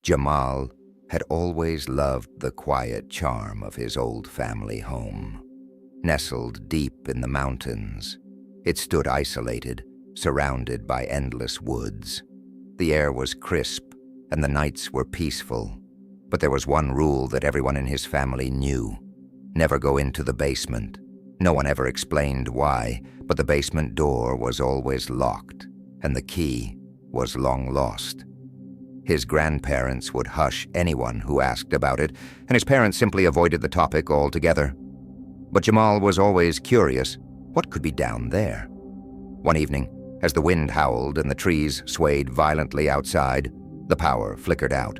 Jamal had always loved the quiet charm of his old family home. Nestled deep in the mountains, it stood isolated, surrounded by endless woods. The air was crisp, and the nights were peaceful. But there was one rule that everyone in his family knew: never go into the basement. No one ever explained why, but the basement door was always locked, and the key was long lost. His grandparents would hush anyone who asked about it, and his parents simply avoided the topic altogether. But Jamal was always curious. What could be down there? One evening, as the wind howled and the trees swayed violently outside, the power flickered out.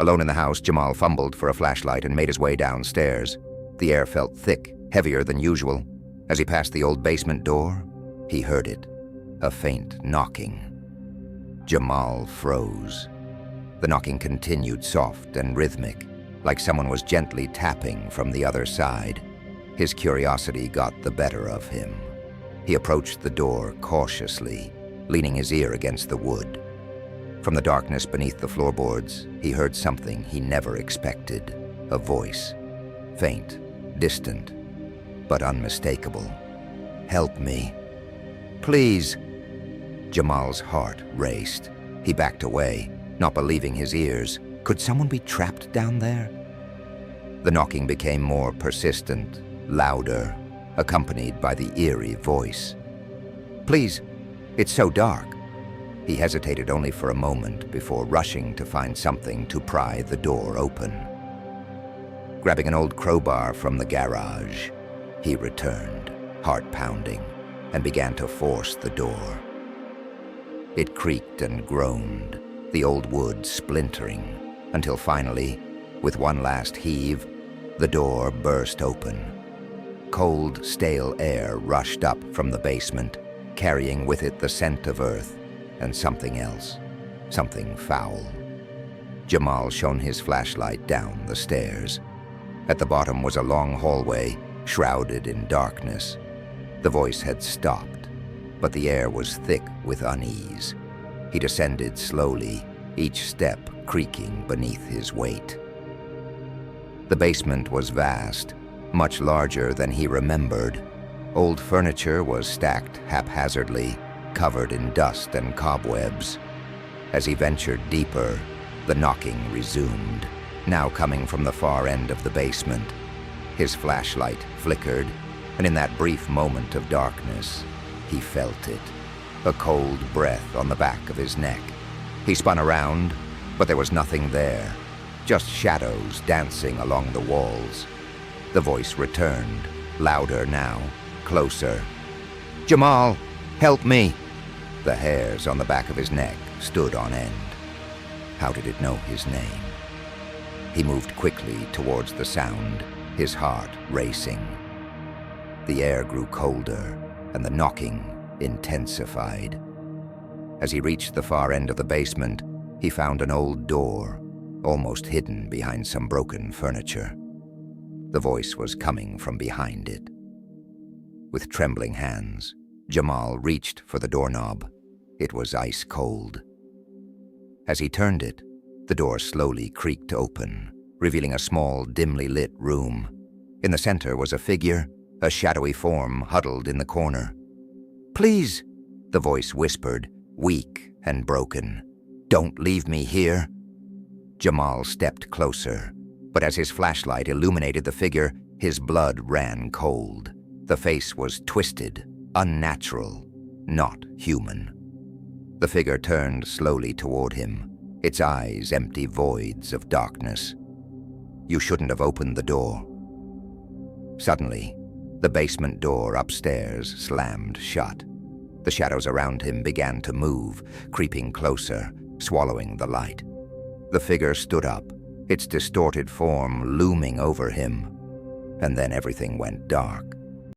Alone in the house, Jamal fumbled for a flashlight and made his way downstairs. The air felt thick, heavier than usual. As he passed the old basement door, he heard it, a faint knocking. Jamal froze. The knocking continued, soft and rhythmic, like someone was gently tapping from the other side. His curiosity got the better of him. He approached the door cautiously, leaning his ear against the wood. From the darkness beneath the floorboards, he heard something he never expected, a voice, faint, distant, but unmistakable. "Help me. Please." Jamal's heart raced. He backed away, not believing his ears. Could someone be trapped down there? The knocking became more persistent, louder, accompanied by the eerie voice. "Please, it's so dark." He hesitated only for a moment before rushing to find something to pry the door open. Grabbing an old crowbar from the garage, he returned, heart pounding, and began to force the door. It creaked and groaned, the old wood splintering, until finally, with one last heave, the door burst open. Cold, stale air rushed up from the basement, carrying with it the scent of earth and something else, something foul. Jamal shone his flashlight down the stairs. At the bottom was a long hallway, shrouded in darkness. The voice had stopped, but the air was thick with unease. He descended slowly, each step creaking beneath his weight. The basement was vast, much larger than he remembered. Old furniture was stacked haphazardly, covered in dust and cobwebs. As he ventured deeper, the knocking resumed, now coming from the far end of the basement. His flashlight flickered, and in that brief moment of darkness, he felt it, a cold breath on the back of his neck. He spun around, but there was nothing there, just shadows dancing along the walls. The voice returned, louder now, closer. "Jamal, help me!" The hairs on the back of his neck stood on end. How did it know his name? He moved quickly towards the sound, his heart racing. The air grew colder, and the knocking intensified. As he reached the far end of the basement, he found an old door, almost hidden behind some broken furniture. The voice was coming from behind it. With trembling hands, Jamal reached for the doorknob. It was ice cold. As he turned it, the door slowly creaked open, revealing a small, dimly lit room. In the center was a figure, a shadowy form huddled in the corner. "Please," the voice whispered, weak and broken. "Don't leave me here." Jamal stepped closer, but as his flashlight illuminated the figure, his blood ran cold. The face was twisted, unnatural, not human. The figure turned slowly toward him, its eyes empty voids of darkness. "You shouldn't have opened the door." Suddenly, the basement door upstairs slammed shut. The shadows around him began to move, creeping closer, swallowing the light. The figure stood up, its distorted form looming over him, and then everything went dark.